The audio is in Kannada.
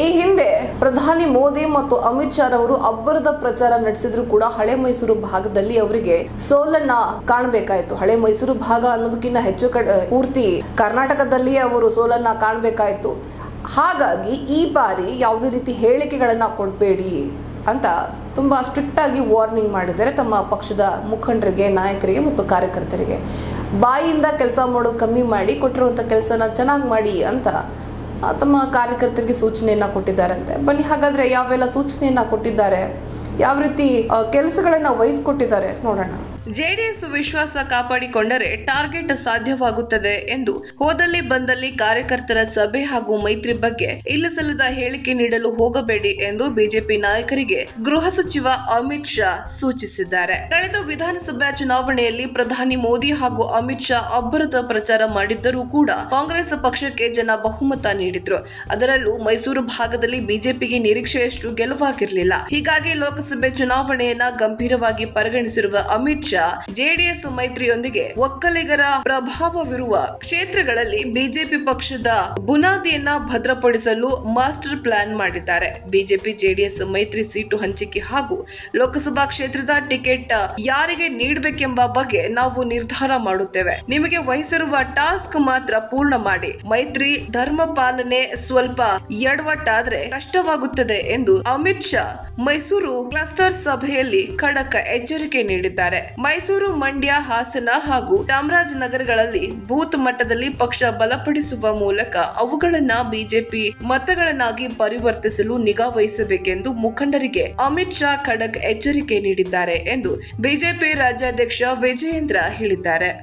ಈ ಹಿಂದೆ ಪ್ರಧಾನಿ ಮೋದಿ ಮತ್ತು ಅಮಿತ್ ಶಾ ಅವರು ಅಬ್ಬರದ ಪ್ರಚಾರ ನಡೆಸಿದ್ರು ಕೂಡ ಹಳೆ ಮೈಸೂರು ಭಾಗದಲ್ಲಿ ಅವರಿಗೆ ಸೋಲನ್ನ ಕಾಣಬೇಕಾಯಿತು. ಹಳೆ ಮೈಸೂರು ಭಾಗ ಅನ್ನೋದಕ್ಕಿಂತ ಹೆಚ್ಚು ಪೂರ್ತಿ ಕರ್ನಾಟಕದಲ್ಲಿ ಅವರು ಸೋಲನ್ನ ಕಾಣಬೇಕಾಯಿತು. ಹಾಗಾಗಿ ಈ ಬಾರಿ ಯಾವುದೇ ರೀತಿ ಹೇಳಿಕೆಗಳನ್ನ ಕೊಡಬೇಡಿ ಅಂತ ತುಂಬಾ ಸ್ಟ್ರಿಕ್ಟ್ ಆಗಿ ವಾರ್ನಿಂಗ್ ಮಾಡಿದ್ದಾರೆ ತಮ್ಮ ಪಕ್ಷದ ಮುಖಂಡರಿಗೆ, ನಾಯಕರಿಗೆ ಮತ್ತು ಕಾರ್ಯಕರ್ತರಿಗೆ. ಬಾಯಿಯಿಂದ ಕೆಲಸ ಮಾಡೋದು ಕಮ್ಮಿ ಮಾಡಿ, ಕೊಟ್ಟಿರುವಂತ ಕೆಲಸನ ಚೆನ್ನಾಗಿ ಮಾಡಿ ಅಂತ ತಮ್ಮ ಕಾರ್ಯಕರ್ತರಿಗೆ ಸೂಚನೆಯನ್ನ ಕೊಟ್ಟಿದ್ದಾರಂತೆ. ಬನ್ನಿ ಹಾಗಾದ್ರೆ ಯಾವೆಲ್ಲ ಸೂಚನೆಯನ್ನ ಕೊಟ್ಟಿದ್ದಾರೆ, ಯಾವ ರೀತಿ ಕೆಲಸಗಳನ್ನ ವಹಿಸಿಕೊಟ್ಟಿದ್ದಾರೆ ನೋಡೋಣ. ಜೆಡಿಎಸ್ ವಿಶ್ವಾಸ ಕಾಪಾಡಿಕೊಂಡರೆ ಟಾರ್ಗೆಟ್ ಸಾಧ್ಯವಾಗುತ್ತದೆ ಎಂದು ಹೋದಲ್ಲಿ ಬಂದಲ್ಲಿ ಕಾರ್ಯಕರ್ತರ ಸಭೆ ಹಾಗೂ ಮೈತ್ರಿ ಬಗ್ಗೆ ಇಲ್ಲಸಲ್ಲದ ಹೇಳಿಕೆ ನೀಡಲು ಹೋಗಬೇಡಿ ಎಂದು ಬಿಜೆಪಿ ನಾಯಕರಿಗೆ ಗೃಹ ಸಚಿವ ಅಮಿತ್ ಶಾ ಸೂಚಿಸಿದ್ದಾರೆ. ಕಳೆದ ವಿಧಾನಸಭಾ ಚುನಾವಣೆಯಲ್ಲಿ ಪ್ರಧಾನಿ ಮೋದಿ ಹಾಗೂ ಅಮಿತ್ ಶಾ ಅಬ್ಬರದ ಪ್ರಚಾರ ಮಾಡಿದ್ದರೂ ಕೂಡ ಕಾಂಗ್ರೆಸ್ ಪಕ್ಷಕ್ಕೆ ಜನ ಬಹುಮತ ನೀಡಿದ್ರು. ಅದರಲ್ಲೂ ಮೈಸೂರು ಭಾಗದಲ್ಲಿ ಬಿಜೆಪಿಗೆ ನಿರೀಕ್ಷೆಯಷ್ಟು ಗೆಲುವಾಗಿರಲಿಲ್ಲ. ಹೀಗಾಗಿ ಲೋಕಸಭೆ ಚುನಾವಣೆಯನ್ನ ಗಂಭೀರವಾಗಿ ಪರಿಗಣಿಸಿರುವ ಅಮಿತ್ ಶಾ ಜೆಡಿಎಸ್ ಮೈತ್ರಿಯೊಂದಿಗೆ ಒಕ್ಕಲಿಗರ ಪ್ರಭಾವವಿರುವ ಕ್ಷೇತ್ರಗಳಲ್ಲಿ ಬಿಜೆಪಿ ಪಕ್ಷದ ಬುನಾದಿಯನ್ನ ಭದ್ರಪಡಿಸಲು ಮಾಸ್ಟರ್ ಪ್ಲಾನ್ ಮಾಡಿದ್ದಾರೆ. ಬಿಜೆಪಿ ಜೆಡಿಎಸ್ ಮೈತ್ರಿ ಸೀಟು ಹಂಚಿಕೆ ಹಾಗೂ ಲೋಕಸಭಾ ಕ್ಷೇತ್ರದ ಟಿಕೆಟ್ ಯಾರಿಗೆ ನೀಡಬೇಕೆಂಬ ಬಗ್ಗೆ ನಾವು ನಿರ್ಧಾರ ಮಾಡುತ್ತೇವೆ. ನಿಮಗೆ ವಹಿಸಿರುವ ಟಾಸ್ಕ್ ಮಾತ್ರ ಪೂರ್ಣ ಮಾಡಿ. ಮೈತ್ರಿ ಧರ್ಮ ಪಾಲನೆ ಸ್ವಲ್ಪ ಎಡವಟ್ಟಾದ್ರೆ ಕಷ್ಟವಾಗುತ್ತದೆ ಎಂದು ಅಮಿತ್ ಶಾ ಮೈಸೂರು ಕ್ಲಸ್ಟರ್ ಸಭೆಯಲ್ಲಿ ಖಡಕ್ ಎಚ್ಚರಿಕೆ ನೀಡಿದ್ದಾರೆ. ಮೈಸೂರು, ಮಂಡ್ಯ, ಹಾಸನ ಹಾಗೂ ಚಾಮರಾಜನಗರಗಳಲ್ಲಿ ಬೂತ್ ಮಟ್ಟದಲ್ಲಿ ಪಕ್ಷ ಬಲಪಡಿಸುವ ಮೂಲಕ ಅವುಗಳನ್ನ ಬಿಜೆಪಿ ಮತಗಳನ್ನಾಗಿ ಪರಿವರ್ತಿಸಲು ನಿಗಾ ವಹಿಸಬೇಕೆಂದು ಮುಖಂಡರಿಗೆ ಅಮಿತ್ ಶಾ ಖಡಕ್ ಎಚ್ಚರಿಕೆ ನೀಡಿದ್ದಾರೆ ಎಂದು ಬಿಜೆಪಿ ರಾಜ್ಯಾಧ್ಯಕ್ಷ ವಿಜಯೇಂದ್ರ ಹೇಳಿದ್ದಾರೆ.